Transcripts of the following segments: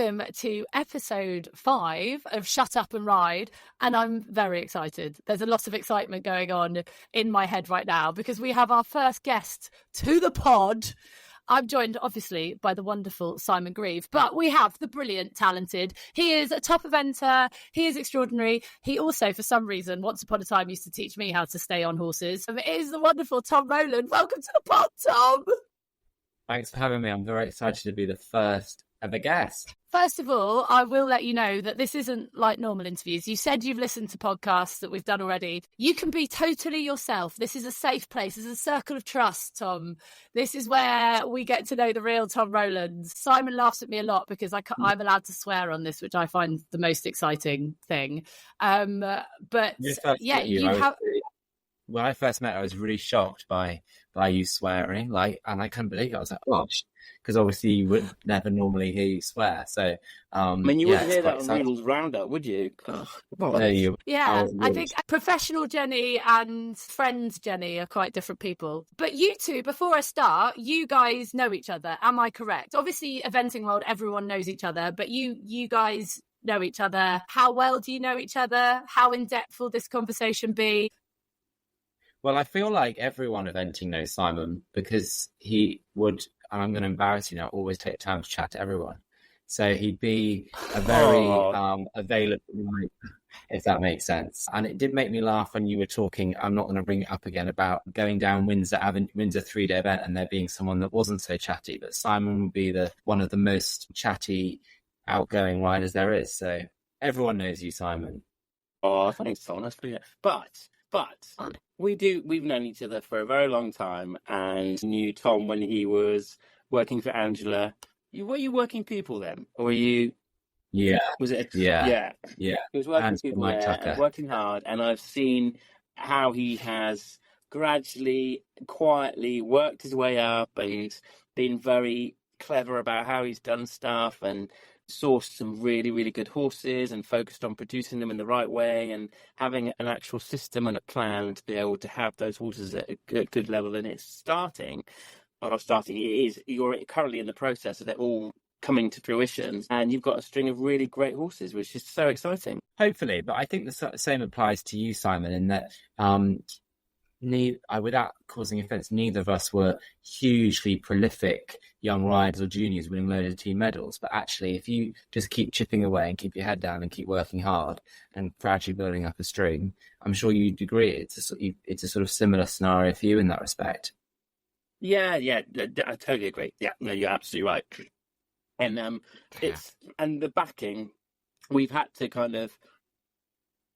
welcome to episode 5 of Shut Up and Ride. And I'm very excited. There's a lot of excitement going on in my head right now because we have our first guest to the pod. I'm joined, obviously, by the wonderful Simon Grieve, but we have the brilliant, talented. He is a top eventer. He is extraordinary. He also, for some reason, once upon a time used to teach me how to stay on horses. It is the wonderful Tom Rowland. Welcome to the pod, Tom. Thanks for having me. I'm very excited to be the first ever guest. First of all, I will let you know that this isn't like normal interviews. You said you've listened to podcasts that we've done already. You can be totally yourself. This is a safe place. This is a circle of trust, Tom. This is where we get to know the real Tom Rowland. Simon laughs at me a lot because I'm allowed to swear on this, which I find the most exciting thing. But yeah, you have... When I first met, I was really shocked by you swearing, and I couldn't believe it. I was like, gosh, because obviously you would never normally hear you swear. So, I mean, you wouldn't hear that on Rowland's Roundup, would you? I think professional Jenny and friends Jenny are quite different people. But you two, before I start, you guys know each other. Am I correct? Obviously, eventing world, everyone knows each other, but you guys know each other. How well do you know each other? How in depth will this conversation be? Well, I feel like everyone eventing knows Simon because he would, and I'm going to embarrass you now, always take time to chat to everyone. So he'd be a very available, if that makes sense. And it did make me laugh when you were talking, I'm not going to bring it up again, about going down Windsor 3-day event and there being someone that wasn't so chatty. But Simon would be one of the most chatty, outgoing riders there is. So everyone knows you, Simon. Oh, thanks, Tom. That's pretty good. But we've known each other for a very long time and knew Tom when he was working for Angela. Were you working people then? Or were you... Yeah. Was it? Yeah. He was working people there and working hard. And I've seen how he has gradually, quietly worked his way up and he's been very clever about how he's done stuff and sourced some really, really good horses and focused on producing them in the right way and having an actual system and a plan to be able to have those horses at a good level. And it's starting, you're currently in the process of it all coming to fruition and you've got a string of really great horses, which is so exciting. Hopefully, but I think the same applies to you, Simon, in that without causing offence, neither of us were hugely prolific young riders or juniors winning loads of team medals. But actually, if you just keep chipping away and keep your head down and keep working hard and gradually building up a string, I'm sure you'd agree it's a sort of similar scenario for you in that respect. Yeah, I totally agree. Yeah, no, you're absolutely right. And and the backing, we've had to kind of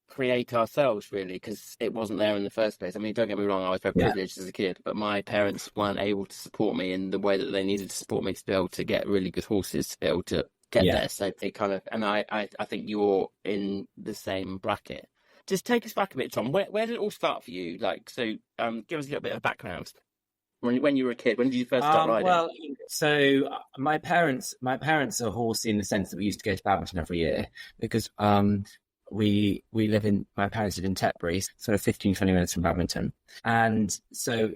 create ourselves, really, because it wasn't there in the first place. I mean, don't get me wrong, I was very privileged as a kid, but my parents weren't able to support me in the way that they needed to support me to be able to get really good horses to be able to get there. So they kind of, and I think you're in the same bracket. Just take us back a bit, Tom. Where did it all start for you? Give us a little bit of background. When you were a kid, when did you first start riding? Well, so my parents are horsey in the sense that we used to go to badminton every year because my parents lived in Tetbury, sort of 15-20 minutes from badminton. And so,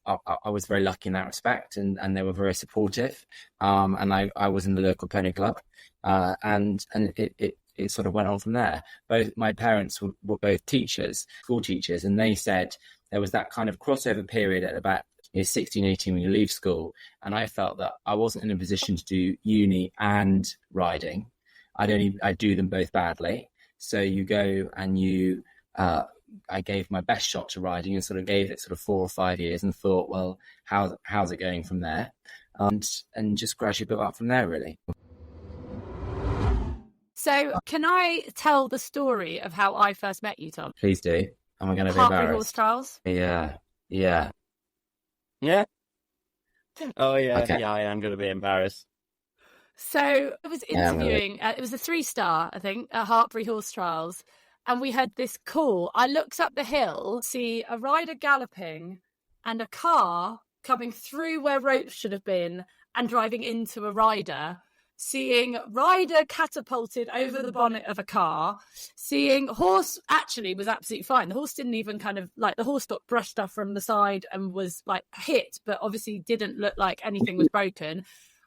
I was very lucky in that respect and they were very supportive. And I was in the local pony club. And it sort of went on from there. Both my parents were both teachers, school teachers, and they said there was that kind of crossover period at about 16, 18 when you leave school. And I felt that I wasn't in a position to do uni and riding. I do them both badly. So you go and I gave my best shot to riding and sort of gave it sort of 4 or 5 years and thought, well, how's it going from there? And just gradually built up from there, really. So can I tell the story of how I first met you, Tom? Please do. Am I going to be embarrassed? Horse trials? Yeah. Yeah? Oh, yeah. Okay. Yeah, I am going to be embarrassed. So I was interviewing, it was a 3-star, I think, at Hartbury Horse Trials, and we had this call. I looked up the hill, see a rider galloping and a car coming through where ropes should have been and driving into a rider, seeing rider catapulted over the bonnet of a car, seeing horse actually was absolutely fine. The horse didn't even the horse got brushed off from the side and was hit, but obviously didn't look like anything was broken.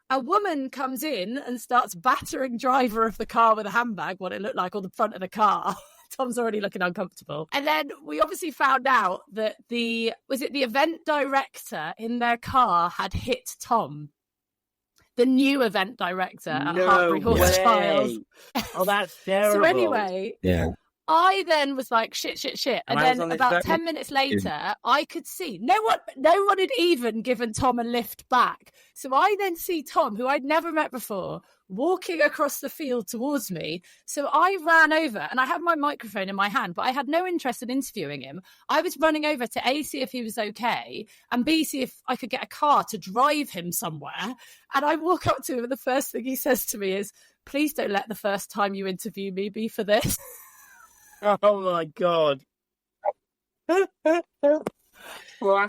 a woman comes in and starts battering driver of the car with a handbag, what it looked like on the front of the car. Tom's already looking uncomfortable. And then we obviously found out that the event director in their car had hit Tom, the new event director at Hartbury Horse Trials. Oh, that's terrible. So anyway, I then was like, shit. And then about 10 minutes later, I could see no one had even given Tom a lift back. So I then see Tom, who I'd never met before, walking across the field towards me. So I ran over and I had my microphone in my hand, but I had no interest in interviewing him. I was running over to A, see if he was okay, and B, see if I could get a car to drive him somewhere. And I walk up to him and the first thing he says to me is, please don't let the first time you interview me be for this. Oh my God. Well,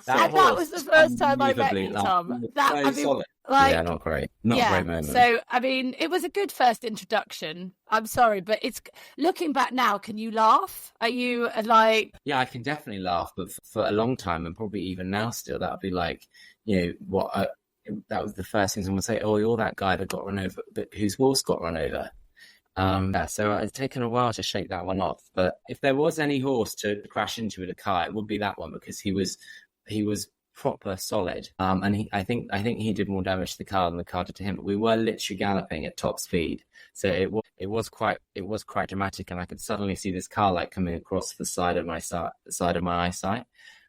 that was the first time I met you, Tom. Solid. Yeah, not great. Not a great moment. So, I mean, it was a good first introduction. I'm sorry, but it's looking back now, can you laugh? Are you like... Yeah, I can definitely laugh, but for a long time, and probably even now still, that would be like, that was the first thing someone would say, oh, you're that guy that got run over, but whose horse got run over. So it's taken a while to shake that one off. But if there was any horse to crash into with a car, it would be that one, because he was proper solid. And I think he did more damage to the car than the car did to him. But we were literally galloping at top speed, so it was quite dramatic. And I could suddenly see this car like coming across the side of my eyesight.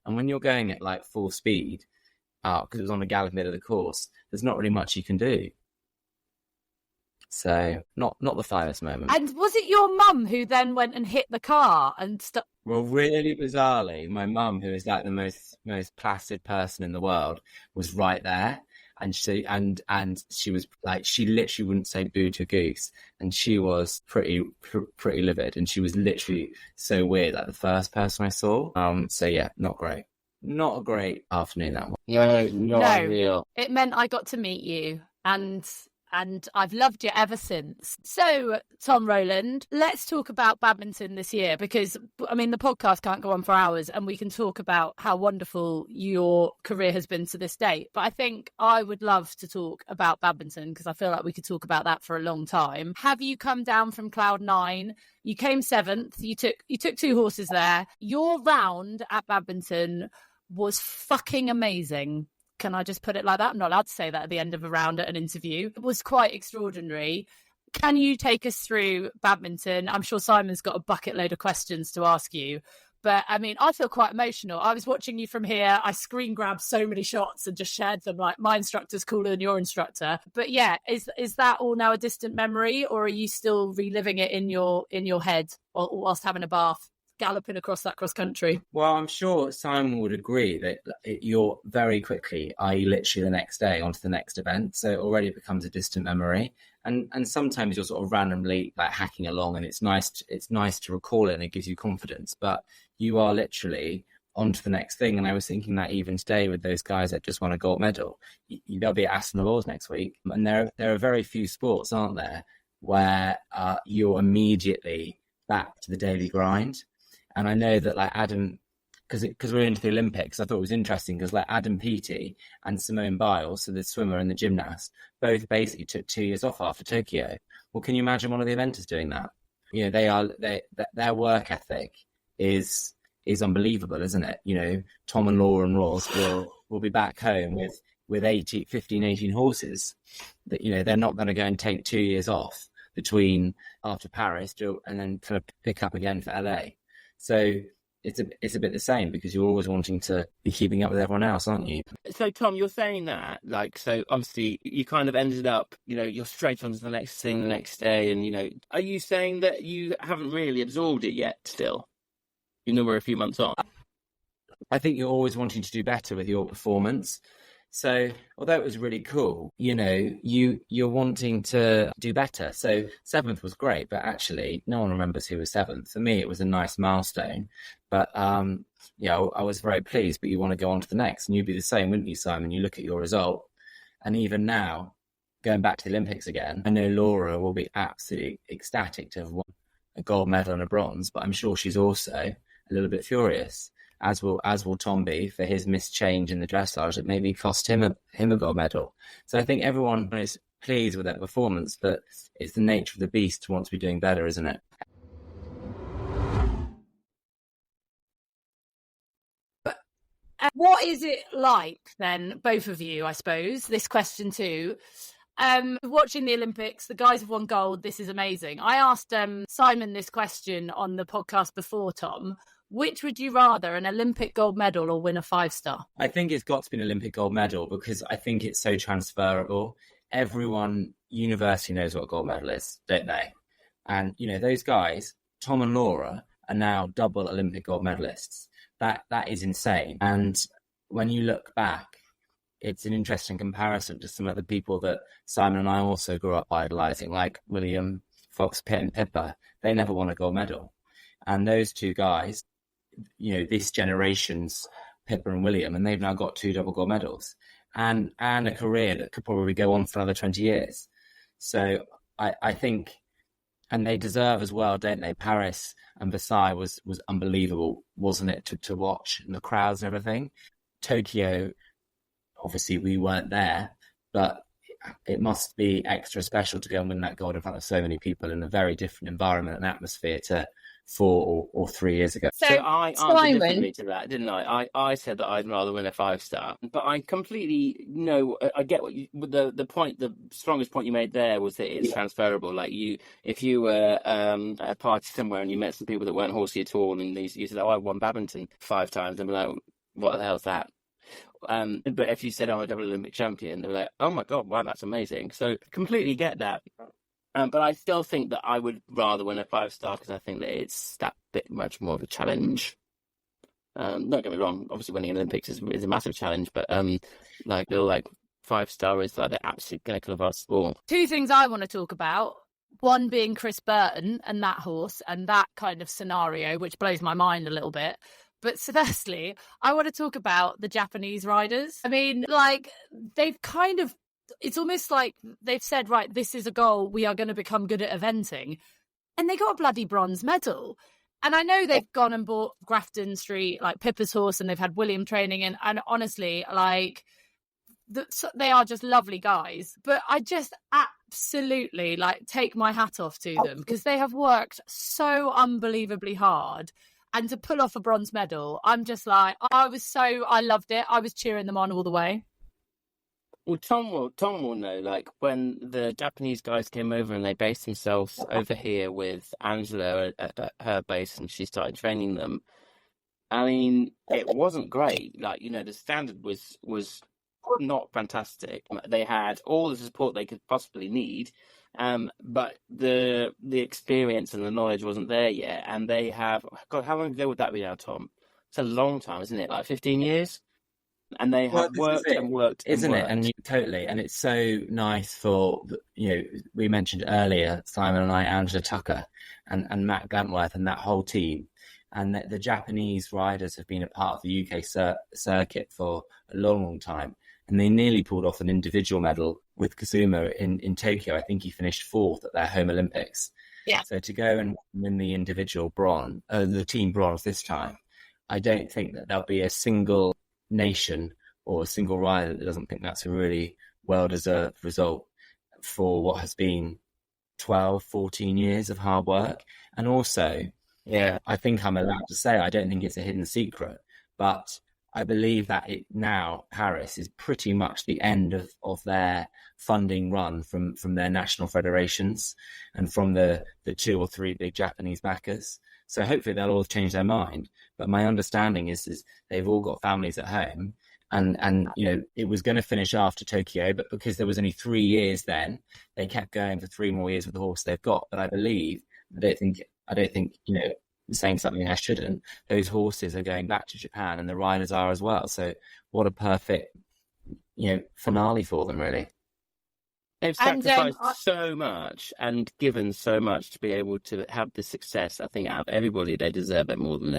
And when you're going at like full speed, because it was on the gallop mid of the course, there's not really much you can do. So not the finest moment. And was it your mum who then went and hit the car and stuff? Well, really bizarrely, my mum, who is like the most placid person in the world, was right there, and she was like, she literally wouldn't say boo to a goose, and she was pretty livid, and she was literally so weird, like the first person I saw. So yeah, not great. Not a great afternoon, that one. Yeah, not ideal. It meant I got to meet you, and I've loved you ever since. So, Tom Rowland, let's talk about badminton this year, because, I mean, the podcast can't go on for hours and we can talk about how wonderful your career has been to this date. But I think I would love to talk about badminton, because I feel like we could talk about that for a long time. Have you come down from cloud 9? You came 7th. You took 2 horses there. Your round at badminton was fucking amazing. Can I just put it like that? I'm not allowed to say that at the end of a round at an interview. It was quite extraordinary. Can you take us through badminton? I'm sure Simon's got a bucket load of questions to ask you. But, I mean, I feel quite emotional. I was watching you from here. I screen grabbed so many shots and just shared them, like, my instructor's cooler than your instructor. But, yeah, is that all now a distant memory, or are you still reliving it in your head whilst having a bath, galloping across that cross country? Well, I'm sure Simon would agree that you're very quickly, i.e. literally the next day, onto the next event. So it already becomes a distant memory. And sometimes you're sort of randomly like hacking along, and it's nice to recall it, and it gives you confidence. But you are literally onto the next thing. And I was thinking that even today with those guys that just won a gold medal, they'll be at Aston Lords next week. And there are very few sports, aren't there, where you're immediately back to the daily grind. And I know that like Adam, because we're into the Olympics, I thought it was interesting because like Adam Peaty and Simone Biles, so the swimmer and the gymnast, both basically took 2 years off after Tokyo. Well, can you imagine one of the eventers doing that? You know, their work ethic is unbelievable, isn't it? You know, Tom and Laura and Ross will be back home with 18 horses. That, you know, they're not going to go and take 2 years off between after Paris and then kind of pick up again for LA. So it's a bit the same, because you're always wanting to be keeping up with everyone else, aren't you? So, Tom, you're saying that, like, so obviously you kind of ended up, you know, you're straight on to the next thing the next day. And, you know, are you saying that you haven't really absorbed it yet still? You know, we're a few months on. I think you're always wanting to do better with your performance. So although it was really cool, you know, you're wanting to do better. So 7th was great, but actually no one remembers who was 7th. For me, it was a nice milestone. But, I was very pleased, but you want to go on to the next. And you'd be the same, wouldn't you, Simon? You look at your result. And even now, going back to the Olympics again, I know Laura will be absolutely ecstatic to have won a gold medal and a bronze, but I'm sure she's also a little bit furious. As will Tom be for his mischange in the dressage that maybe cost him a gold medal. So I think everyone is pleased with their performance, but it's the nature of the beast to want to be doing better, isn't it? What is it like then, both of you, I suppose, this question too, watching the Olympics, the guys have won gold, this is amazing. I asked Simon this question on the podcast before, Tom. Which would you rather, an Olympic gold medal or win a 5-star? I think it's got to be an Olympic gold medal because I think it's so transferable. Everyone universally knows what a gold medal is, don't they? And, those guys, Tom and Laura, are now double Olympic gold medalists. That is insane. And when you look back, it's an interesting comparison to some of the people that Simon and I also grew up idolizing, like William, Fox, Pitt and Pippa. They never won a gold medal. And those two guys, this generation's Pippa and William, and they've now got 2 double gold medals and a career that could probably go on for another 20 years. So I think, and they deserve as well, don't they? Paris and Versailles was unbelievable, wasn't it, to watch, and the crowds and everything. Tokyo, obviously we weren't there, but it must be extra special to go and win that gold in front of so many people in a very different environment and atmosphere to 4 or 3 years ago. So I answered differently to that, didn't I? I said that I'd rather win a 5-star, but I completely know. I get what the point. The strongest point you made there was that it's transferable. Like if you were at a party somewhere and you met some people that weren't horsey at all, and you said, "Oh, I won badminton 5 times," and be like, "What the hell's that?" But if you said I'm a double Olympic champion, they're like, "Oh my god, wow, that's amazing!" So completely get that. But I still think that I would rather win a 5-star because I think that it's that bit much more of a challenge. Don't get me wrong, obviously winning an Olympics is a massive challenge, but 5-star is like the absolute pinnacle of our sport. 2 things I want to talk about. One being Chris Burton and that horse and that kind of scenario, which blows my mind a little bit. But firstly, I want to talk about the Japanese riders. I mean, they've kind of, it's almost like they've said, right, this is a goal. We are going to become good at eventing. And they got a bloody bronze medal. And I know they've gone and bought Grafton Street, like Pippa's horse, and they've had William training. And honestly, they are just lovely guys. But I just absolutely take my hat off to them because they have worked so unbelievably hard. And to pull off a bronze medal, I'm just I loved it. I was cheering them on all the way. Well, Tom will know, when the Japanese guys came over and they based themselves over here with Angela at her base and she started training them. I mean, it wasn't great. The standard was not fantastic. They had all the support they could possibly need, but the experience and the knowledge wasn't there yet. And they have, God, how long ago would that be now, Tom? It's a long time, isn't it? 15 years? And they have worked and worked, isn't it? And totally. And it's so nice for, we mentioned earlier, Simon and I, Angela Tucker and Matt Glentworth and that whole team. And the Japanese riders have been a part of the UK circuit for a long, long time. And they nearly pulled off an individual medal with Kazuma in Tokyo. I think he finished 4th at their home Olympics. Yeah. So to go and win the individual bronze, the team bronze this time, I don't think that there'll be a single nation or a single rider that doesn't think that's a really well-deserved result for what has been 12, 14 years of hard work. And also, I think I'm allowed to say, I don't think it's a hidden secret, but I believe that Paris is pretty much the end of their funding run from their national federations and from the 2 or 3 big Japanese backers. So hopefully they'll all change their mind. But my understanding is they've all got families at home. And it was going to finish after Tokyo, but because there was only 3 years then, they kept going for 3 more years with the horse they've got. But I don't think, saying something I shouldn't, those horses are going back to Japan and the riders are as well. So what a perfect, finale for them, really. They've sacrificed so much and given so much to be able to have the success. I think out of everybody, they deserve it more than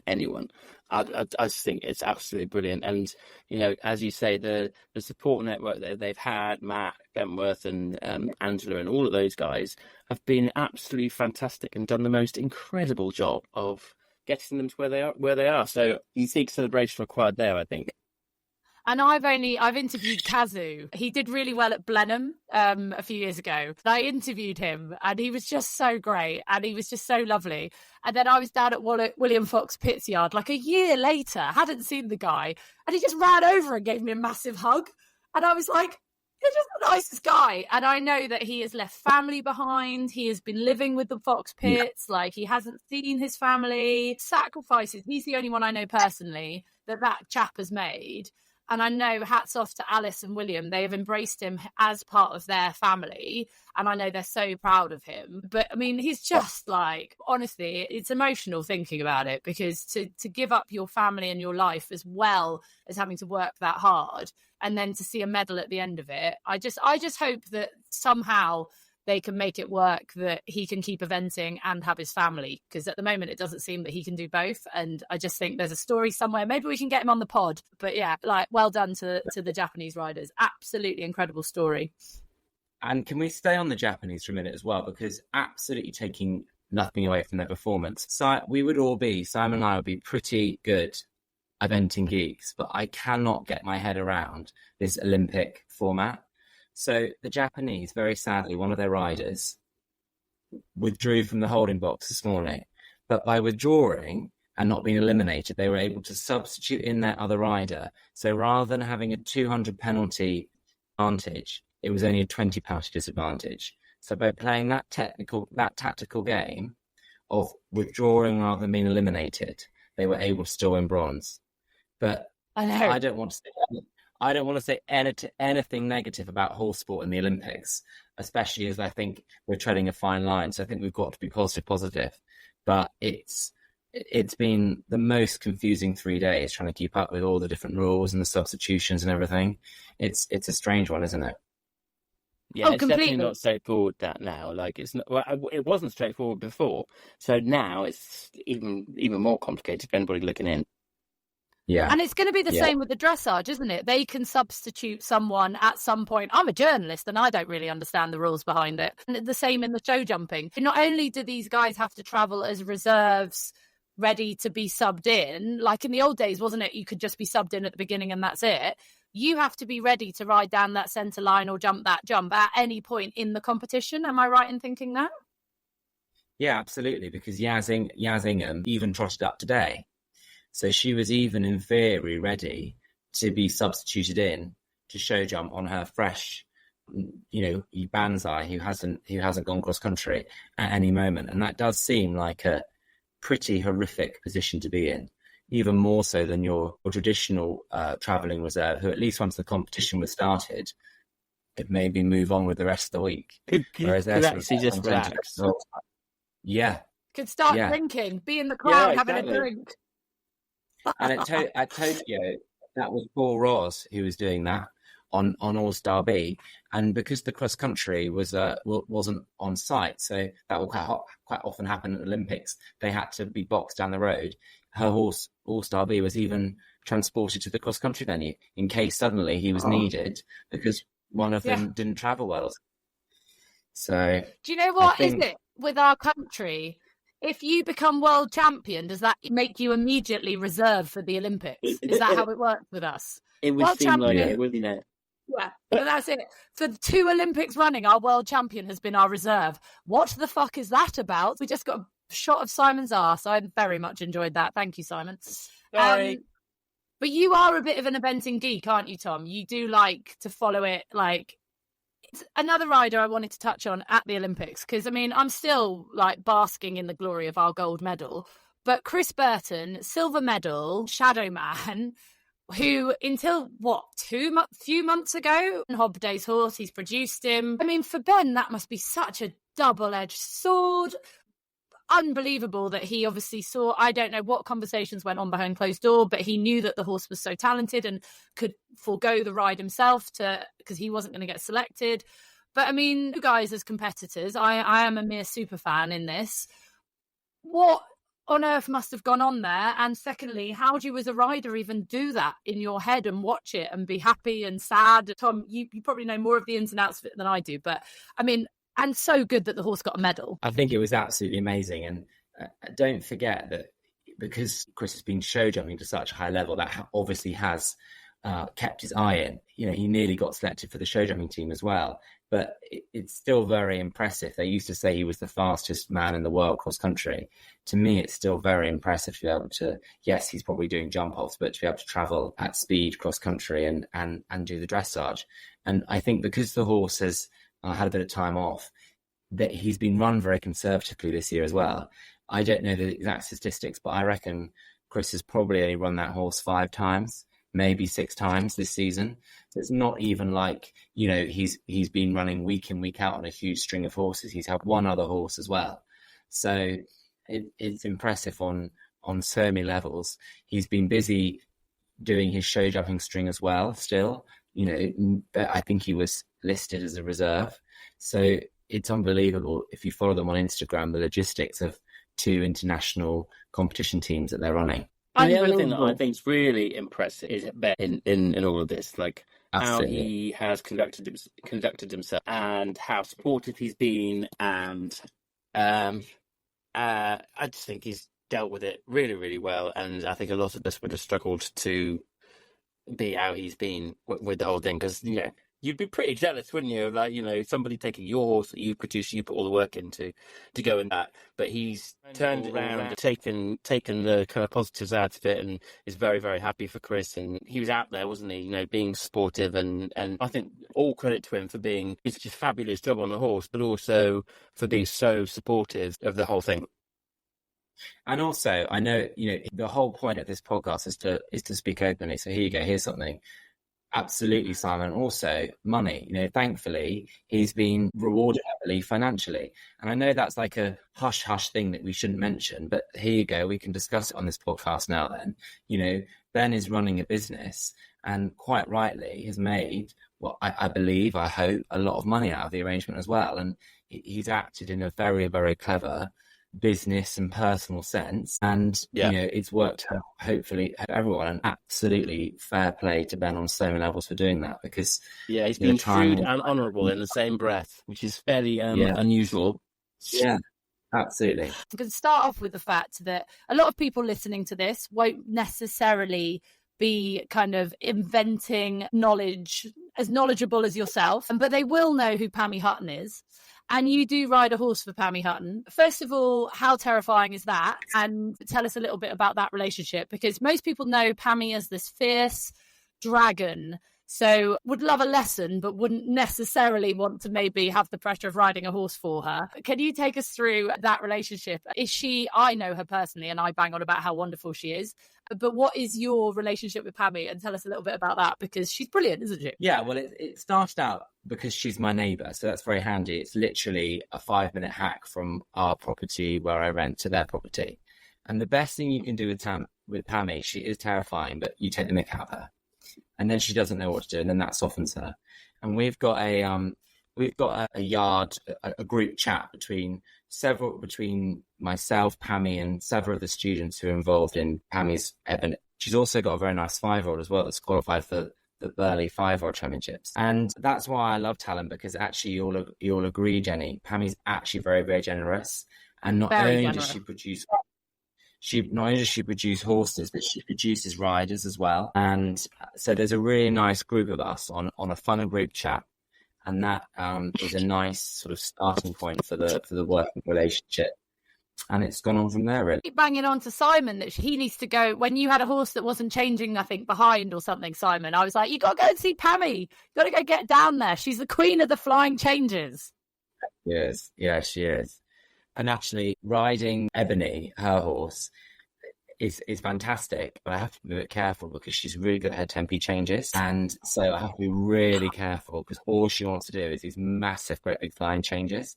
anyone. I just think it's absolutely brilliant. And, as you say, the support network that they've had, Matt, Bentworth and Angela and all of those guys have been absolutely fantastic and done the most incredible job of getting them to where they are. So you see celebration required there, I think. And I've interviewed Kazu. He did really well at Blenheim a few years ago. I interviewed him and he was just so great and he was just so lovely. And then I was down at William Fox Pitts Yard like a year later, hadn't seen the guy, and he just ran over and gave me a massive hug. And I was like, he's just the nicest guy. And I know that he has left family behind. He has been living with the Fox Pitts. Yeah. Like, he hasn't seen his family. Sacrifices. He's the only one I know personally that chap has made. And I know, hats off to Alice and William. They have embraced him as part of their family. And I know they're so proud of him. But, I mean, he's just like, honestly, it's emotional thinking about it, because to give up your family and your life as well as having to work that hard and then to see a medal at the end of it, I just hope that somehow they can make it work, that he can keep eventing and have his family, because at the moment it doesn't seem that he can do both. And I just think there's a story somewhere. Maybe we can get him on the pod. But yeah, like, well done to the Japanese riders. Absolutely incredible story. And can we stay on the Japanese for a minute as well? Because absolutely taking nothing away from their performance. So Simon and I would be pretty good eventing geeks, but I cannot get my head around this Olympic format. So the Japanese, very sadly, one of their riders withdrew from the holding box this morning. But by withdrawing and not being eliminated, they were able to substitute in their other rider. So rather than having a 200 penalty advantage, it was only a 20 penalty disadvantage. So by playing that tactical game of withdrawing rather than being eliminated, they were able to still win bronze. But I don't want to say anything negative about horse sport in the Olympics, especially as I think we're treading a fine line. So I think we've got to be positive. But it's been the most confusing 3 days trying to keep up with all the different rules and the substitutions and everything. It's a strange one, isn't it? Yeah, it's completely. Definitely not straightforward that now. Like, it's not. Well, it wasn't straightforward before, so now it's even more complicated for anybody looking in. Yeah. And it's going to be the same with the dressage, isn't it? They can substitute someone at some point. I'm a journalist and I don't really understand the rules behind it. And the same in the show jumping. Not only do these guys have to travel as reserves ready to be subbed in, like in the old days, wasn't it? You could just be subbed in at the beginning and that's it. You have to be ready to ride down that centre line or jump that jump at any point in the competition. Am I right in thinking that? Yeah, absolutely. Because Yaz Ingham even trotted up today. So she was even in theory ready to be substituted in to show jump on her fresh, Banzai, who hasn't gone cross country at any moment. And that does seem like a pretty horrific position to be in, even more so than your traditional travelling reserve, who at least once the competition was started, could maybe move on with the rest of the week. Could actually just relax. Yeah. Could start drinking, be in the crowd, having a drink. And at Tokyo, that was Paul Ross who was doing that on All-Star B, and because the cross country wasn't on site, so that will quite often happen at the Olympics. They had to be boxed down the road. Her horse All-Star B was even transported to the cross country venue in case suddenly he was needed because one of them didn't travel well. So do you know what is it with our country? If you become world champion, does that make you immediately reserved for the Olympics? Is that how it works with us? It would world seem champion, like it, wouldn't it? Yeah, but that's it. For 2 Olympics running, our world champion has been our reserve. What the fuck is that about? We just got a shot of Simon's arse. I very much enjoyed that. Thank you, Simon. Sorry. But you are a bit of an eventing geek, aren't you, Tom? You do like to follow it, like... It's another rider I wanted to touch on at the Olympics, because, I mean, I'm still, like, basking in the glory of our gold medal. But Chris Burton, silver medal, shadow man, who until, few months ago, Hobday's horse, he's produced him. I mean, for Ben, that must be such a double-edged sword. Unbelievable that he obviously saw, I don't know what conversations went on behind closed door, but he knew that the horse was so talented and could forego the ride himself because he wasn't going to get selected. But I mean, you guys as competitors, I am a mere super fan in this. What on earth must have gone on there? And secondly, how do you as a rider even do that in your head and watch it and be happy and sad? Tom, you probably know more of the ins and outs of it than I do, but I mean, and so good that the horse got a medal. I think it was absolutely amazing. And don't forget that because Chris has been show jumping to such a high level, that obviously has kept his eye in. He nearly got selected for the show jumping team as well. But it's still very impressive. They used to say he was the fastest man in the world cross country. To me, it's still very impressive to be able to, yes, he's probably doing jump offs, but to be able to travel at speed cross country and do the dressage. And I think because the horse has had a bit of time off, that he's been run very conservatively this year as well. I don't know the exact statistics, but I reckon Chris has probably only run that horse 5 times, maybe 6 times this season. So it's not even like, he's been running week in, week out on a huge string of horses. He's had one other horse as well. So it's impressive on so many levels. He's been busy doing his show jumping string as well still. I think he was listed as a reserve. So it's unbelievable if you follow them on Instagram, the logistics of 2 international competition teams that they're running. And the other thing that I think is really impressive is in all of this, like Absolutely. how he has conducted himself and how supportive he's been, and I just think he's dealt with it really, really well. And I think a lot of us would have struggled to be how he's been with the whole thing, because you'd be pretty jealous, wouldn't you? Like, somebody taking your horse that you produce, you put all the work into to go in that. But he's turned it around, taken the kind of positives out of it, and is very, very happy for Chris. And he was out there, wasn't he? Being supportive, and I think all credit to him for being it's just a fabulous job on the horse, but also for being so supportive of the whole thing. And also, I know, the whole point of this podcast is to speak openly. So here you go. Here's something. Absolutely, Simon. Also, money. Thankfully, he's been rewarded heavily financially. And I know that's like a hush-hush thing that we shouldn't mention, but here you go. We can discuss it on this podcast now then. Ben is running a business and quite rightly has made, I believe, I hope, a lot of money out of the arrangement as well. And he's acted in a very, very clever business and personal sense, and it's worked hopefully for everyone, and absolutely fair play to Ben on so many levels for doing that, because he's been shrewd and honourable in the same breath, which is fairly unusual. Absolutely. I'm going to start off with the fact that a lot of people listening to this won't necessarily be kind of inventing knowledge as knowledgeable as yourself, but they will know who Pammy Hutton is. And you do ride a horse for Pammy Hutton. First of all, how terrifying is that? And tell us a little bit about that relationship, because most people know Pammy as this fierce dragon. So would love a lesson, but wouldn't necessarily want to maybe have the pressure of riding a horse for her. Can you take us through that relationship? I know her personally, and I bang on about how wonderful she is. But what is your relationship with Pammy? And tell us a little bit about that, because she's brilliant, isn't she? Yeah, well, it started out because she's my neighbour, so that's very handy. It's literally a 5-minute hack from our property where I rent to their property. And the best thing you can do with Pammy, she is terrifying, but you take the mick out of her. And then she doesn't know what to do, and then that softens her. And we've got a yard, a group chat between myself, Pammy, and several of the students who are involved in Pammy's Ebony. She's also got a very nice 5-year-old as well that's qualified for the Burley 5-year-old championships. And that's why I love talent, because actually you'll agree, Jenny, Pammy's actually very, very generous. And not only does she produce horses, but she produces riders as well. And so there's a really nice group of us on a fun group chat. And that is a nice sort of starting point for the working relationship. And it's gone on from there, really. Keep banging on to Simon that he needs to go. When you had a horse that wasn't changing, I think, behind or something, Simon, I was like, you got to go and see Pammy. You got to go get down there. She's the queen of the flying changes. Yes, yeah, she is. And actually, riding Ebony, her horse, is fantastic, but I have to be a bit careful because she's really good at her tempi changes, and so I have to be really careful because all she wants to do is these massive, great big flying changes.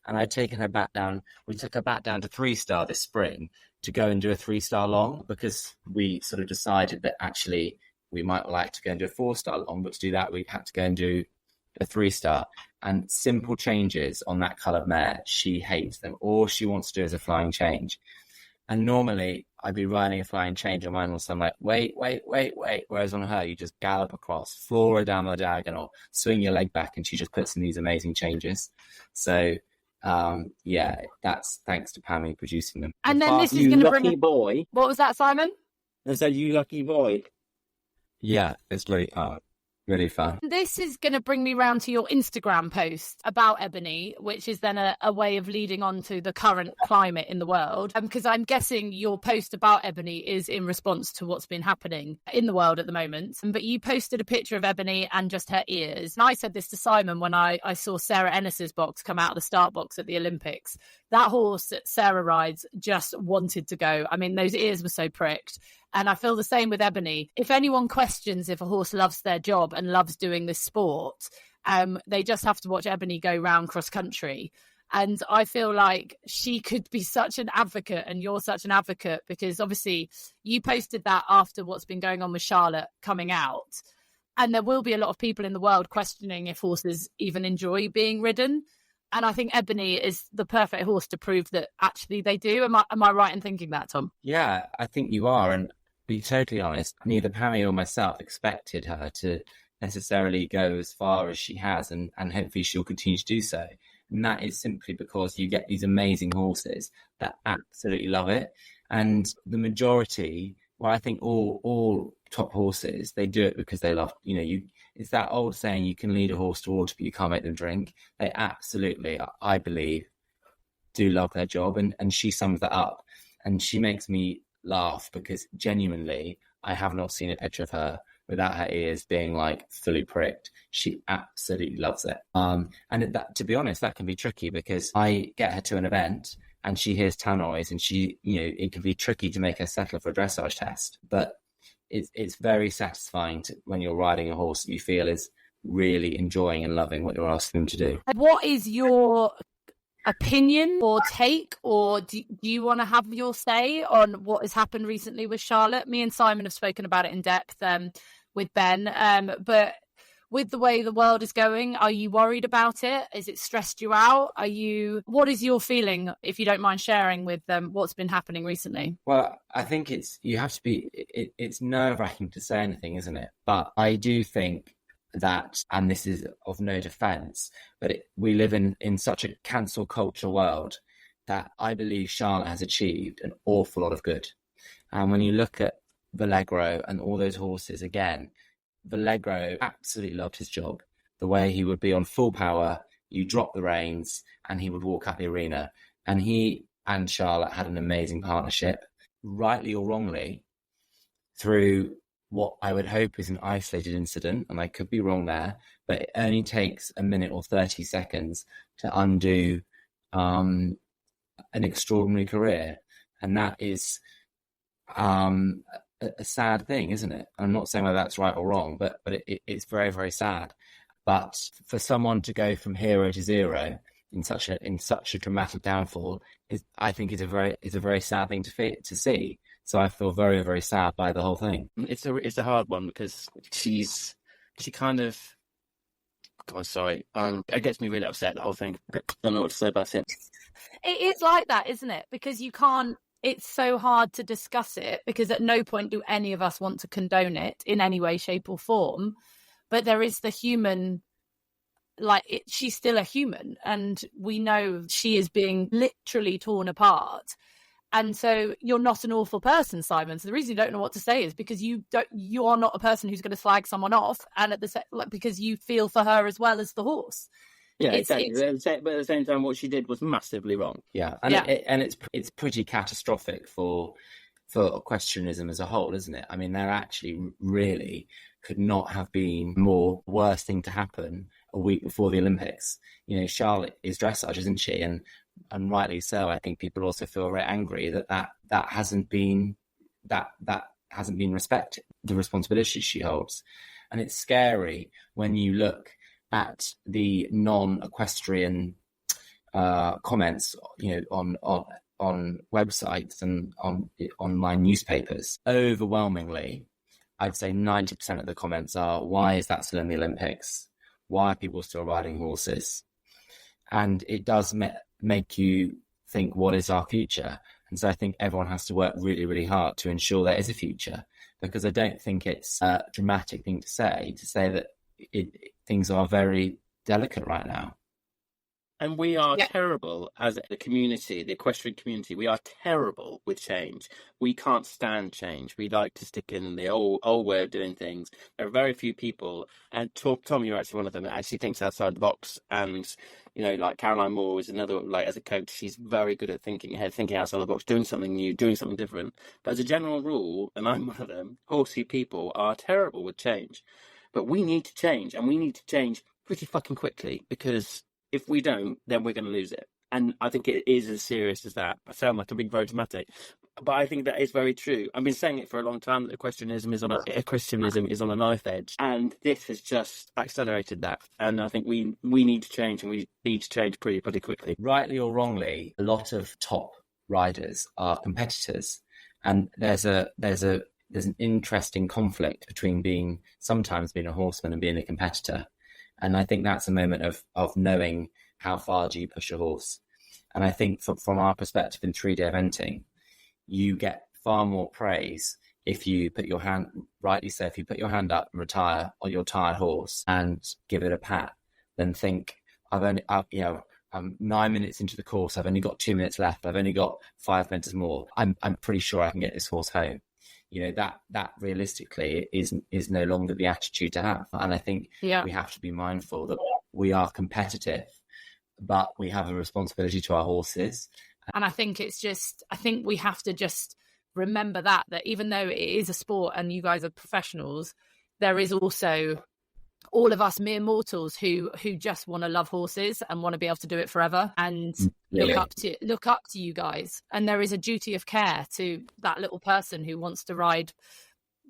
And I'd taken her back down. We took her back down to 3-star this spring to go and do a 3-star long, because we sort of decided that actually we might like to go and do a 4-star long, but to do that we had to go and do a 3-star. And simple changes on that coloured mare, she hates them. All she wants to do is a flying change. And normally I'd be riding a flying change on mine, so I'm like, wait. Whereas on her, you just gallop across, floor her down the diagonal, swing your leg back, and she just puts in these amazing changes. So, that's thanks to Pammy producing them. And then this is going to bring boy. What was that, Simon? I said, you lucky boy. Yeah, it's really fun. This is going to bring me round to your Instagram post about Ebony, which is then a way of leading on to the current climate in the world. Because I'm guessing your post about Ebony is in response to what's been happening in the world at the moment. But you posted a picture of Ebony and just her ears. And I said this to Simon when I saw Sarah Ennis's box come out of the start box at the Olympics. That horse that Sarah rides just wanted to go. I mean, those ears were so pricked. And I feel the same with Ebony. If anyone questions if a horse loves their job and loves doing this sport, they just have to watch Ebony go round cross country. And I feel like she could be such an advocate, and you're such an advocate, because obviously you posted that after what's been going on with Charlotte coming out. And there will be a lot of people in the world questioning if horses even enjoy being ridden. And I think Ebony is the perfect horse to prove that actually they do. Am I right in thinking that, Tom? Yeah, I think you are. And to be totally honest, neither Pammy or myself expected her to necessarily go as far as she has, and hopefully she'll continue to do so. And that is simply because you get these amazing horses that absolutely love it. And the majority, well, I think all top horses, they do it because they love, it's that old saying, you can lead a horse to water, but you can't make them drink. They absolutely, I believe, do love their job. And she sums that up. And she makes me laugh because genuinely, I have not seen a picture of her without her ears being like fully pricked. She absolutely loves it. And that, to be honest, that can be tricky because I get her to an event and she hears tannoys and she, it can be tricky to make her settle for a dressage test. But it's very satisfying when you're riding a horse that you feel is really enjoying and loving what you're asking them to do. What is your opinion or take, or do you want to have your say on what has happened recently with Charlotte? Me and Simon have spoken about it in depth with Ben, but with the way the world is going, are you worried about it? Is it stressed you out? What is your feeling, if you don't mind sharing with what's been happening recently? Well, I think it's nerve-wracking to say anything, isn't it? But I do think that, and this is of no defense, but we live in such a cancel culture world that I believe Charlotte has achieved an awful lot of good. And when you look at Vallegro and all those horses again, Vallegro absolutely loved his job. The way he would be on full power, you drop the reins and he would walk up the arena. And he and Charlotte had an amazing partnership, rightly or wrongly, through what I would hope is an isolated incident, and I could be wrong there, but it only takes a minute or 30 seconds to undo an extraordinary career. And that is a sad thing, isn't it? I'm not saying whether that's right or wrong, but it's very, very sad. But for someone to go from hero to zero in such a dramatic downfall I think is a very sad thing to see. So I feel very, very sad by the whole thing. It's a hard one because she kind of, God, sorry, it gets me really upset, the whole thing. I don't know what to say about it. It is like that, isn't it? Because you can't. It's so hard to discuss it because at no point do any of us want to condone it in any way, shape or form. But there is the human, she's still a human, and we know she is being literally torn apart. And so you're not an awful person, Simon. So the reason you don't know what to say is because you are not a person who's going to slag someone off, and because you feel for her as well as the horse. Yeah, exactly. But at the same time, what she did was massively wrong. Yeah, and it's pretty catastrophic for equestrianism as a whole, isn't it? I mean, there actually really could not have been more worse thing to happen a week before the Olympics. Charlotte is dressage, isn't she? And rightly so. I think people also feel very angry that hasn't been respected, the responsibility she holds. And it's scary when you look at the non-equestrian comments, on websites and on online newspapers. Overwhelmingly, I'd say 90% of the comments are, why is that still in the Olympics? Why are people still riding horses? And it does make you think, what is our future? And so I think everyone has to work really, really hard to ensure there is a future, because I don't think it's a dramatic thing to say that things are very delicate right now. And we are Yeah. terrible as the community, the equestrian community. We are terrible with change. We can't stand change. We like to stick in the old way of doing things. There are very few people, and Tom, you're actually one of them that actually thinks outside the box. And like Caroline Moore is another. Like as a coach, she's very good at thinking ahead, thinking outside the box, doing something new, doing something different. But as a general rule, and I'm one of them, horsey people are terrible with change. But we need to change, and we need to change pretty fucking quickly, because if we don't, then we're going to lose it. And I think it is as serious as that. I sound like I'm being very dramatic, but I think that is very true. I've been saying it for a long time that equestrianism is on a knife edge, and this has just accelerated that. And I think we need to change, and we need to change pretty quickly. Rightly or wrongly, a lot of top riders are competitors, and there's an interesting conflict between sometimes being a horseman and being a competitor. And I think that's a moment of knowing how far do you push a horse. And I think from our perspective in 3-day eventing, you get far more praise if you put your hand, rightly so, if you put your hand up and retire on your tired horse and give it a pat, than think, I'm 9 minutes into the course, I've only got 2 minutes left, I've only got 5 minutes more. I'm pretty sure I can get this horse home. That realistically is no longer the attitude to have. And I think we have to be mindful that we are competitive, but we have a responsibility to our horses. And I think we have to just remember that even though it is a sport and you guys are professionals, there is also all of us mere mortals who just want to love horses and want to be able to do it forever and look up to you guys. And there is a duty of care to that little person who wants to ride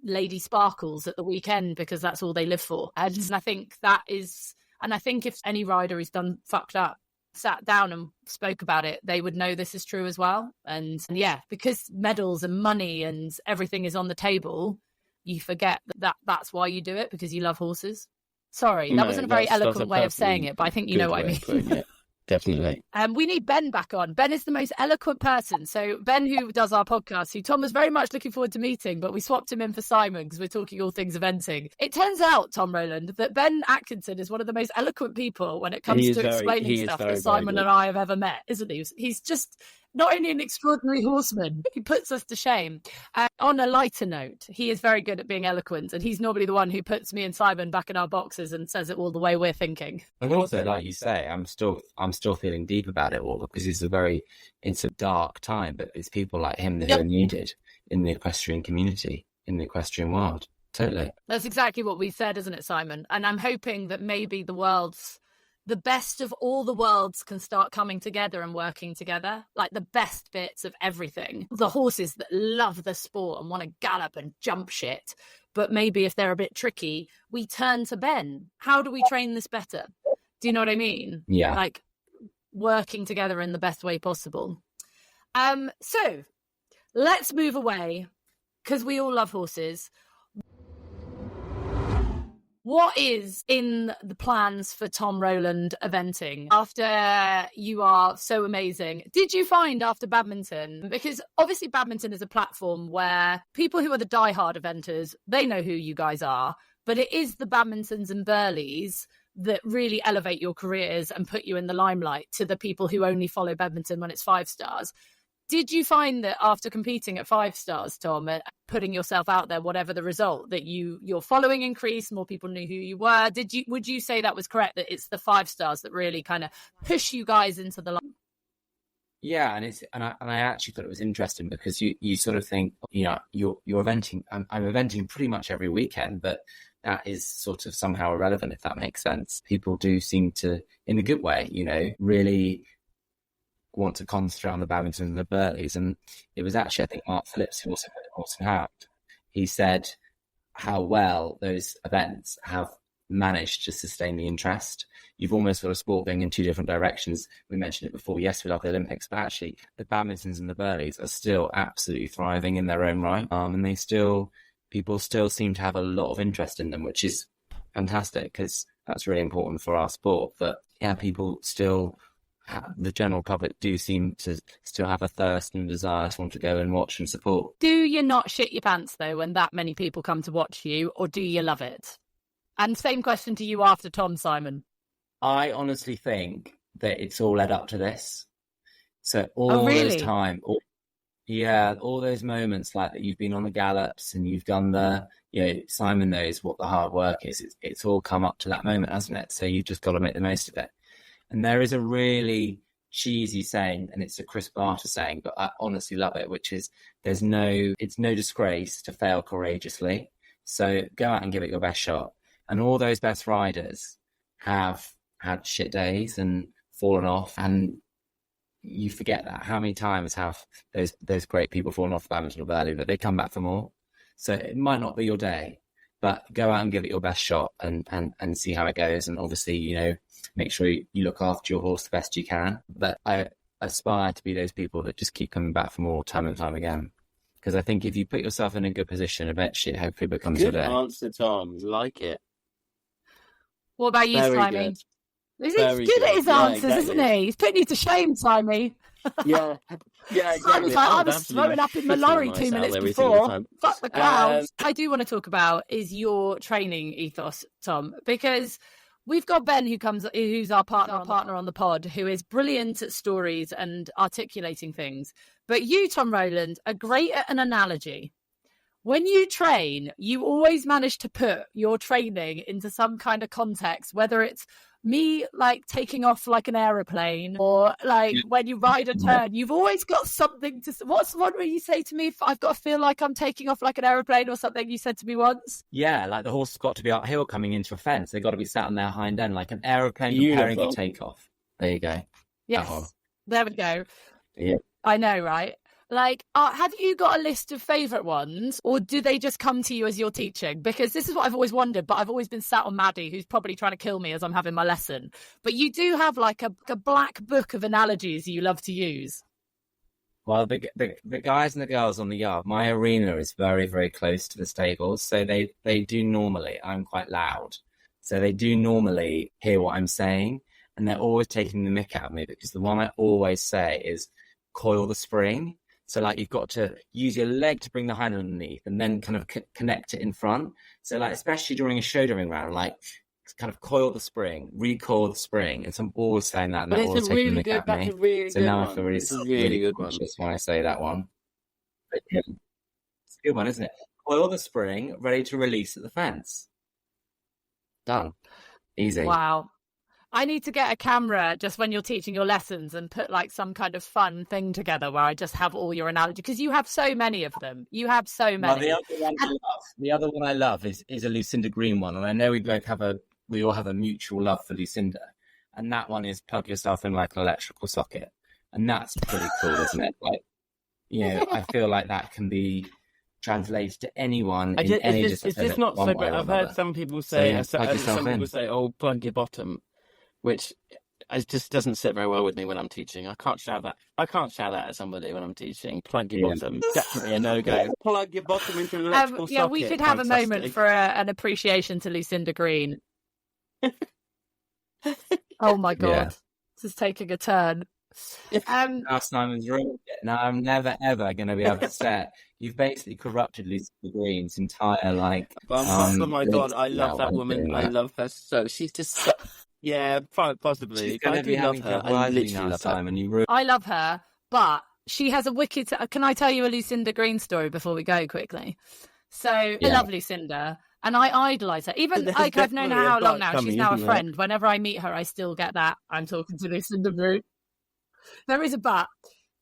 Lady Sparkles at the weekend because that's all they live for. And I think if any rider who's done fucked up sat down and spoke about it, they would know this is true as well. And because medals and money and everything is on the table, you forget that's why you do it, because you love horses. Sorry, that wasn't a very eloquent way of saying it, but I think you know what I mean. Definitely. We need Ben back on. Ben is the most eloquent person. So Ben, who does our podcast, who Tom was very much looking forward to meeting, but we swapped him in for Simon because we're talking all things eventing. It turns out, Tom Rowland, that Ben Atkinson is one of the most eloquent people when it comes to explaining stuff that Simon and I have ever met, isn't he? He's just not only an extraordinary horseman, he puts us to shame. On a lighter note, he is very good at being eloquent, and he's normally the one who puts me and Simon back in our boxes and says it all the way we're thinking. And also, like you say, I'm still feeling deep about it all, because it's a dark time, but it's people like him that are needed in the equestrian community, in the equestrian world. Totally. That's exactly what we said, isn't it, Simon? And I'm hoping that maybe the best of all the worlds can start coming together and working together, like the best bits of everything. The horses that love the sport and want to gallop and jump shit. But maybe if they're a bit tricky, we turn to Ben. How do we train this better? Do you know what I mean? Yeah. Like working together in the best way possible. So let's move away, because we all love horses. What is in the plans for Tom Rowland eventing after you are so amazing? Did you find after badminton, because obviously badminton is a platform where people who are the diehard eventers, they know who you guys are, but it is the badmintons and burleys that really elevate your careers and put you in the limelight to the people who only follow badminton when it's 5 stars. Did you find that after competing at 5 stars, Tom, and putting yourself out there, whatever the result, that your following increased, more people knew who you were? Would you say that was correct, that it's the 5 stars that really kind of push you guys into the light? Yeah, and I actually thought it was interesting, because you sort of think, you're eventing. I'm eventing pretty much every weekend, but that is sort of somehow irrelevant, if that makes sense. People do seem to, in a good way, really want to concentrate on the badminton and the burleys. And it was actually, I think, Mark Phillips, who also put the Horse and Hound, he said how well those events have managed to sustain the interest. You've almost got a sport going in 2 different directions. We mentioned it before. Yes, we love the Olympics, but actually the badmintons and the burleys are still absolutely thriving in their own right. And people still seem to have a lot of interest in them, which is fantastic, because that's really important for our sport. But yeah, people still, the general public do seem to still have a thirst and desire to want to go and watch and support. Do you not shit your pants, though, when that many people come to watch you, or do you love it? And same question to you after Tom, Simon. I honestly think that it's all led up to this. So all Oh, those really? all those moments like that you've been on the gallops and you've done Simon knows what the hard work is. It's all come up to that moment, hasn't it? So you've just got to make the most of it. And there is a really cheesy saying, and it's a Chris Barter saying, but I honestly love it, which is it's no disgrace to fail courageously. So go out and give it your best shot. And all those best riders have had shit days and fallen off, and you forget that. How many times have those great people fallen off the badminton of early, but they come back for more? So it might not be your day, but go out and give it your best shot and see how it goes. And obviously, make sure you look after your horse the best you can. But I aspire to be those people that just keep coming back for more time and time again. Because I think if you put yourself in a good position, eventually it hopefully becomes your Good day. answer, Tom. Like it. What about you, Very Simon? good. He's Very good at good. his Yeah, answers, isn't exactly. he? He's putting you to shame, Simon. Yeah, exactly. Simon's like, I was absolutely throwing up in my shitting lorry myself 2 minutes every single before. time. Fuck the clouds. I do want to talk about is your training ethos, Tom, because we've got Ben who's our partner on the pod, who is brilliant at stories and articulating things. But you, Tom Rowland, are great at an analogy. When you train, you always manage to put your training into some kind of context, whether it's me like taking off like an aeroplane or like when you ride a turn, you've always got something to. What's one where you say to me, I've got to feel like I'm taking off like an aeroplane or something you said to me once? Yeah, like the horse has got to be uphill coming into a fence. They've got to be sat on their hind end like an aeroplane preparing for takeoff. There you go. Yes, there we go. Yeah. I know, right? Like, have you got a list of favourite ones, or do they just come to you as you're teaching? Because this is what I've always wondered, but I've always been sat on Maddie, who's probably trying to kill me as I'm having my lesson. But you do have like a black book of analogies you love to use. Well, the guys and the girls on the yard, my arena is very, very close to the stables. So they do normally, I'm quite loud. So they do normally hear what I'm saying. And they're always taking the mick out of me, because the one I always say is coil the spring. So like you've got to use your leg to bring the hind underneath and then kind of connect it in front. So like, especially during a shouldering round, like kind of coil the spring, recoil the spring. And so I'm always saying that, and But they're it's always a taking really the mick good. out of That's me. a really So good now one. I feel really, It's a really good one. conscious when I say that one. But yeah, it's a good one, isn't it? Coil the spring, ready to release at the fence. Done. Easy. Wow. I need to get a camera just when you're teaching your lessons and put like some kind of fun thing together where I just have all your analogy, because you have so many of them. You have so many. Well, the other one I love is a Lucinda Green one, and I know we all have a mutual love for Lucinda, and that one is plug yourself in like an electrical socket, and that's pretty cool, isn't it? Like, I feel like that can be translated to anyone in any discipline. It's just not so bad. I've heard some people say, "Oh, plug your bottom," which it just doesn't sit very well with me when I'm teaching. I can't shout that at somebody when I'm teaching. Plug your bottom, definitely a no-go. Plug your bottom into an electrical socket. We could have a moment for an appreciation to Lucinda Green. Oh my God, Yeah. This is taking a turn. Now Simon's ruined it. Now I'm never ever going to be able to say it. You've basically corrupted Lucinda Green's entire oh my God, I love that woman. I that. love her so. She's just so... Yeah, possibly. She's going to be having her. to I rise literally now, love her. Simon. You ruined. I love her, but she has a wicked. Can I tell you a Lucinda Green story before we go quickly? So I love Lucinda, and I idolise her. Even There's like I've known her definitely a how long dark now. She's coming, now a isn't there? friend. Whenever I meet her, I still get that I'm talking to Lucinda Green. There is a but.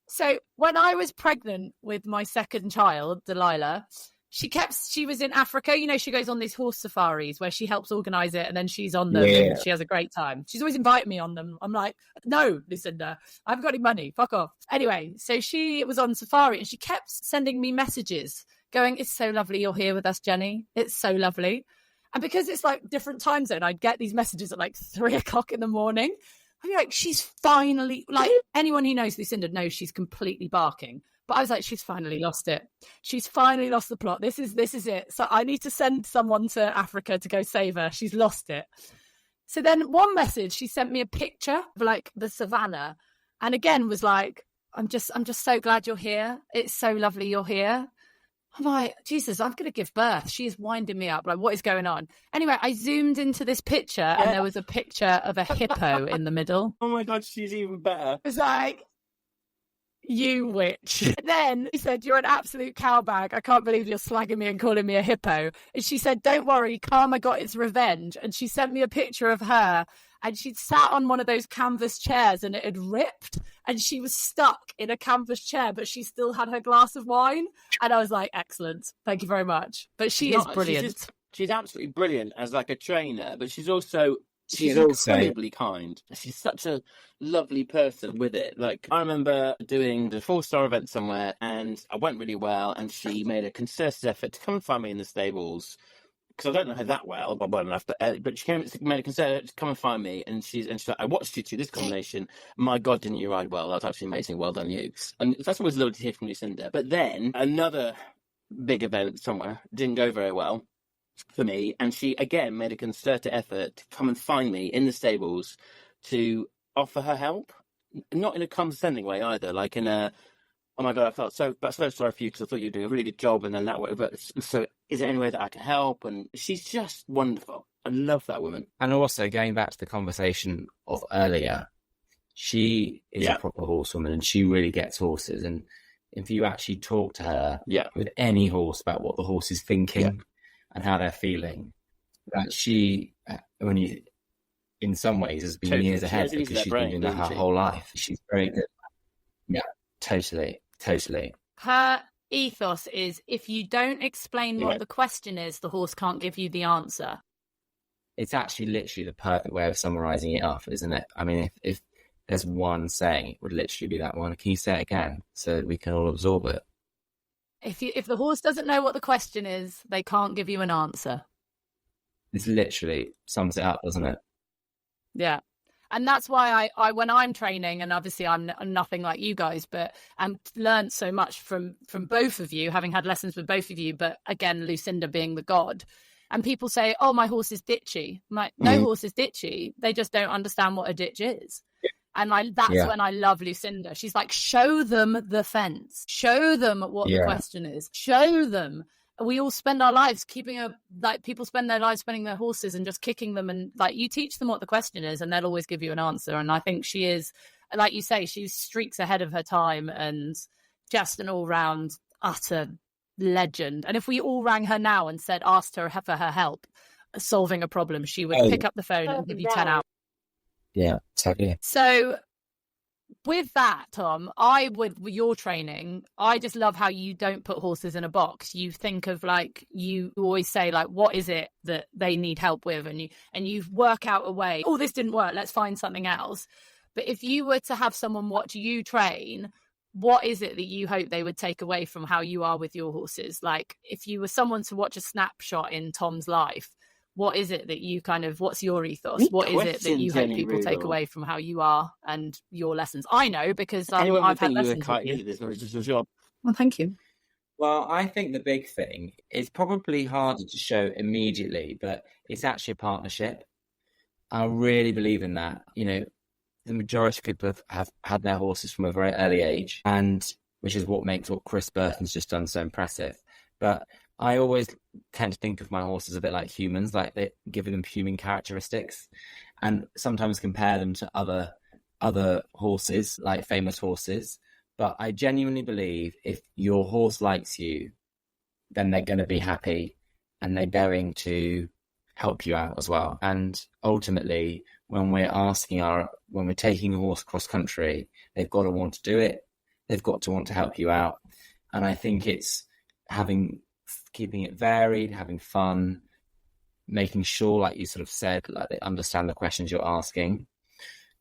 So when I was pregnant with my second child, Delilah, she was in Africa. She goes on these horse safaris where she helps organise it, and then she's on them. Yeah. And she has a great time. She's always inviting me on them. I'm like, no, Lucinda, I haven't got any money. Fuck off. Anyway, so she was on safari and she kept sending me messages going, "It's so lovely you're here with us, Jenny. It's so lovely." And because it's like different time zone, I'd get these messages at like 3:00 in the morning. I'd be like, she's finally, like, anyone who knows Lucinda knows she's completely barking. But I was like, she's finally lost it. She's finally lost the plot. This is it. So I need to send someone to Africa to go save her. She's lost it. So then one message, she sent me a picture of like the savannah, and again was like, I'm just so glad you're here. It's so lovely you're here. I'm like, Jesus, I'm going to give birth. She's winding me up. Like, what is going on? Anyway, I zoomed into this picture and there was a picture of a hippo in the middle. Oh my God, she's even better. It's like, you witch. And then he said, you're an absolute cowbag. I can't believe you're slagging me and calling me a hippo. And she said, don't worry, karma got its revenge. And she sent me a picture of her and she'd sat on one of those canvas chairs and it had ripped and she was stuck in a canvas chair, but she still had her glass of wine. And I was like, excellent. Thank you very much. But she is brilliant. She's absolutely brilliant as like a trainer, but she's also incredibly kind. She's such a lovely person with it. Like, I remember doing the 4-star event somewhere and I went really well and she made a concerted effort to come and find me in the stables because I don't know her that well enough, but she made a concerted effort to come and find me and she's like, I watched you through this combination. My God, didn't you ride well? That was absolutely amazing. Well done, you. And that's always lovely to hear from Lucinda. But then another big event somewhere didn't go very well for me, and she again made a concerted effort to come and find me in the stables to offer her help, not in a condescending way either, like in a, oh my God, I felt so sorry for you because I thought you were doing a really good job, and then that way, but so is there any way that I can help? And she's just wonderful. I love that woman. And also going back to the conversation of earlier, she is a proper horsewoman and she really gets horses. And if you actually talk to her with any horse about what the horse is thinking and how they're feeling, that she, when you, in some ways, has been years ahead because she's been doing that her whole life. She's very good. Yeah, totally. Her ethos is, if you don't explain what the question is, the horse can't give you the answer. It's actually literally the perfect way of summarising it up, isn't it? I mean, if there's one saying, it would literally be that one. Can you say it again so that we can all absorb it? If the horse doesn't know what the question is, they can't give you an answer. This literally sums it up, doesn't it? Yeah. And that's why I when I'm training, and obviously I'm nothing like you guys, but I've learned so much from both of you, having had lessons with both of you, but again, Lucinda being the god. And people say, oh, my horse is ditchy. No horse is ditchy. They just don't understand what a ditch is. And that's when I love Lucinda. She's like, show them the fence. Show them what the question is. Show them. We all spend our lives people spend their lives spending their horses and just kicking them. And like, you teach them what the question is and they'll always give you an answer. And I think she is, like you say, she streaks ahead of her time and just an all round utter legend. And if we all rang her now and asked her for her help solving a problem, she would pick up the phone and give you 10 hours. Yeah, totally. So with that, Tom, with your training, I just love how you don't put horses in a box. You think of, like, you always say, like, what is it that they need help with? And you work out a way. Oh, this didn't work. Let's find something else. But if you were to have someone watch you train, what is it that you hope they would take away from how you are with your horses? Like, if you were someone to watch a snapshot in Tom's life, what is it that you what's your ethos? What is it that you hope people take away from how you are and your lessons? I know because I've had lessons with you. This is your job. Well, thank you. Well, I think the big thing is probably harder to show immediately, but it's actually a partnership. I really believe in that. You know, the majority of people have had their horses from a very early age, and which is what makes what Chris Burton's just done so impressive. But I always tend to think of my horses a bit like humans, like they give them human characteristics, and sometimes compare them to other horses, like famous horses. But I genuinely believe if your horse likes you, then they're going to be happy and they're going to help you out as well. And ultimately, when we're taking a horse cross country, they've got to want to do it. They've got to want to help you out. And I think it's keeping it varied, having fun, making sure, like you sort of said, like they understand the questions you're asking,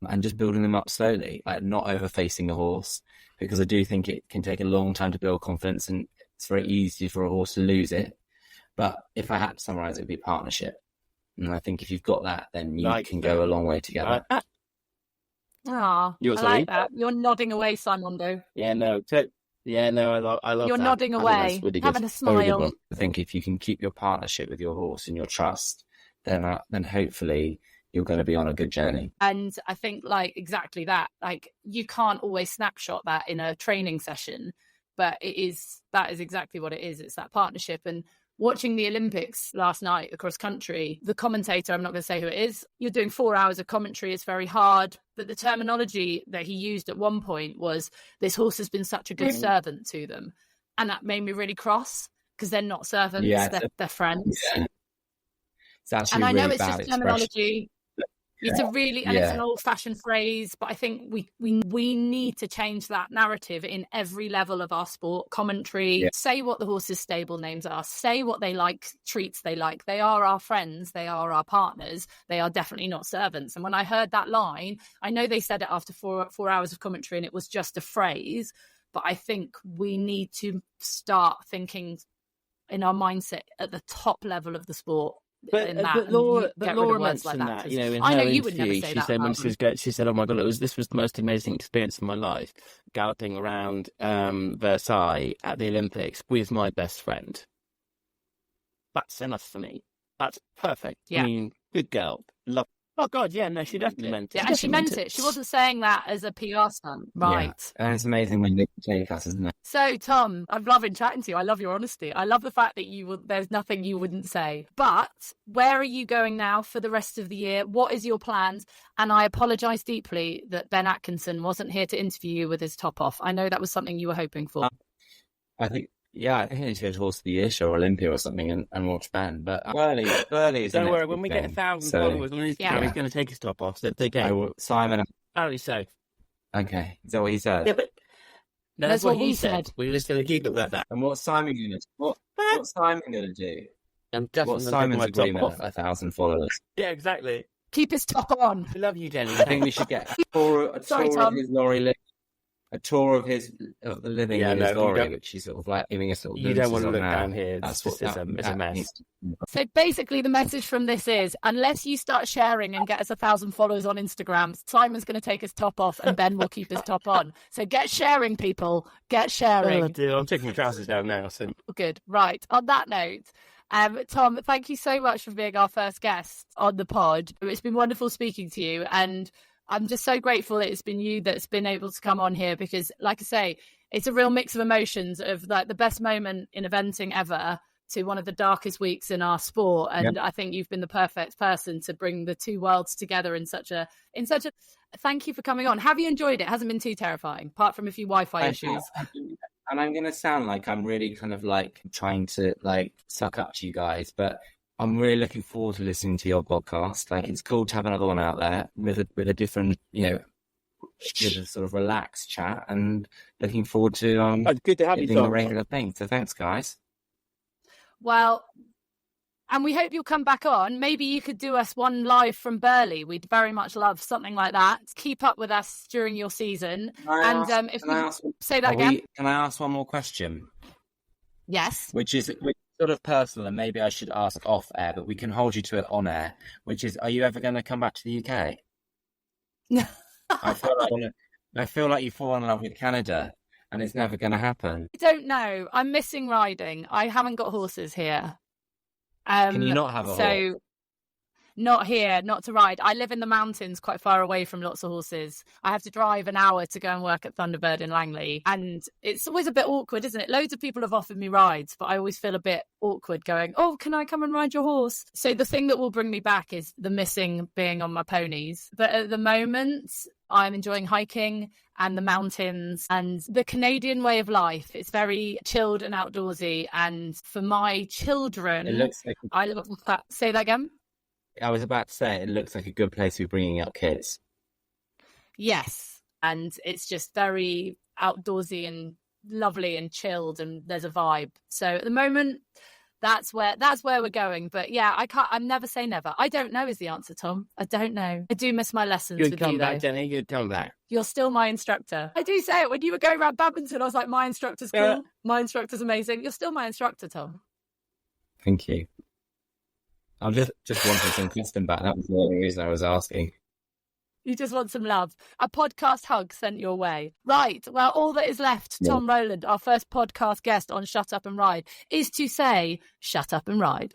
and just building them up slowly, like not over-facing the horse, because I do think it can take a long time to build confidence and it's very easy for a horse to lose it. But if I had to summarize, it would be partnership. And I think if you've got that, then you can go a long way together. I like that. You're nodding away, Simondo. I love You're that. nodding away, really having a smile. I think if you can keep your partnership with your horse and your trust, then hopefully you're going to be on a good journey. And I think, like, exactly that. Like, you can't always snapshot that in a training session, but that is exactly what it is. It's that partnership. And watching the Olympics last night across country, the commentator, I'm not going to say who it is, you're doing 4 hours of commentary. It's very hard. But the terminology that he used at one point was, this horse has been such a good servant to them. And that made me really cross, because they're not servants, they're friends. Yeah. It's actually and I know really it's just terminology. It's a really, and it's an old-fashioned phrase, but I think we need to change that narrative in every level of our sport. Commentary, say what the horses' stable names are, say what they like, treats they like. They are our friends, they are our partners, they are definitely not servants. And when I heard that line, I know they said it after four hours of commentary and it was just a phrase, but I think we need to start thinking in our mindset at the top level of the sport. But Laura mentioned that, you know, in her interview, she said, "Oh my God, this was the most amazing experience of my life, galloping around Versailles at the Olympics with my best friend." That's enough for me. That's perfect. Yeah. I mean, good girl. Love. Oh God, yeah, no, she definitely meant it. Yeah, and she meant it. She wasn't saying that as a PR stunt. Right. Yeah. And it's amazing when you change that, isn't it? So, Tom, I'm loving chatting to you. I love your honesty. I love the fact that there's nothing you wouldn't say. But where are you going now for the rest of the year? What is your plans? And I apologise deeply that Ben Atkinson wasn't here to interview you with his top off. I know that was something you were hoping for. I think I need to go to Horse of the Year show or Olympia or something and watch Ben. But early is don't worry, when we get 1,000 followers, he's going to take his top off. So it's okay. Simon. Apparently so. Okay, is that what he said? Yeah, but that's what he said. We're just going to keep it like that. And what's Simon going to do? What's Simon going to do? I'm definitely what's Simon's agreement? 1,000 followers. Yeah, exactly. Keep his top on. We love you, Jenny. I think we should get a tour of his lorry. A tour of his the living in his lorry, which he's sort of like giving us sort of. You don't want to look down here. It's a mess. So basically, the message from this is: unless you start sharing and get us 1,000 followers on Instagram, Simon's going to take his top off, and Ben will keep his top on. So get sharing, people. Get sharing. Oh, dear. I'm taking my trousers down now. So good. Right. On that note. Tom, thank you so much for being our first guest on the pod. It's been wonderful speaking to you, and I'm just so grateful it's been you that's been able to come on here, because, like I say, it's a real mix of emotions, of like the best moment in eventing ever to one of the darkest weeks in our sport. And I think you've been the perfect person to bring the two worlds together in such a. Thank you for coming on. Have you enjoyed it? Hasn't been too terrifying, apart from a few Wi-Fi issues. And I'm going to sound like I'm really kind of like trying to like suck up to you guys, but I'm really looking forward to listening to your podcast. Like, it's cool to have another one out there with a different, with a sort of relaxed chat, and looking forward to good to have you, doing Tom. a regular thing. So thanks, guys. Well, and we hope you'll come back on. Maybe you could do us one live from Burley. We'd very much love something like that. Keep up with us during your season. Say that again. Can I ask one more question? Yes. Which is sort of personal, and maybe I should ask off air, but we can hold you to it on air. Which is, are you ever going to come back to the UK? I feel like you fall in love with Canada, and it's never going to happen. I don't know. I'm missing riding. I haven't got horses here. Can you not have a horse? Not here, not to ride. I live in the mountains quite far away from lots of horses. I have to drive an hour to go and work at Thunderbird in Langley. And it's always a bit awkward, isn't it? Loads of people have offered me rides, but I always feel a bit awkward going, oh, can I come and ride your horse? So the thing that will bring me back is the missing being on my ponies. But at the moment, I'm enjoying hiking and the mountains and the Canadian way of life. It's very chilled and outdoorsy. And for my children, it looks like... Say that again? I was about to say, it looks like a good place to be bringing up kids. Yes, and it's just very outdoorsy and lovely and chilled, and there's a vibe. So at the moment, that's where we're going. But yeah, I never say never. I don't know is the answer, Tom. I don't know. I do miss my lessons with you, though. You'd come back, Jenny. You'd come back. You're still my instructor. I do say it. When you were going around badminton, I was like, my instructor's cool. Yeah. My instructor's amazing. You're still my instructor, Tom. Thank you. I just wanted some custom back. That was the only reason I was asking. You just want some love. A podcast hug sent your way. Right. Well, all that is left, Tom Rowland, our first podcast guest on Shut Up and Ride, is to say, shut up and ride.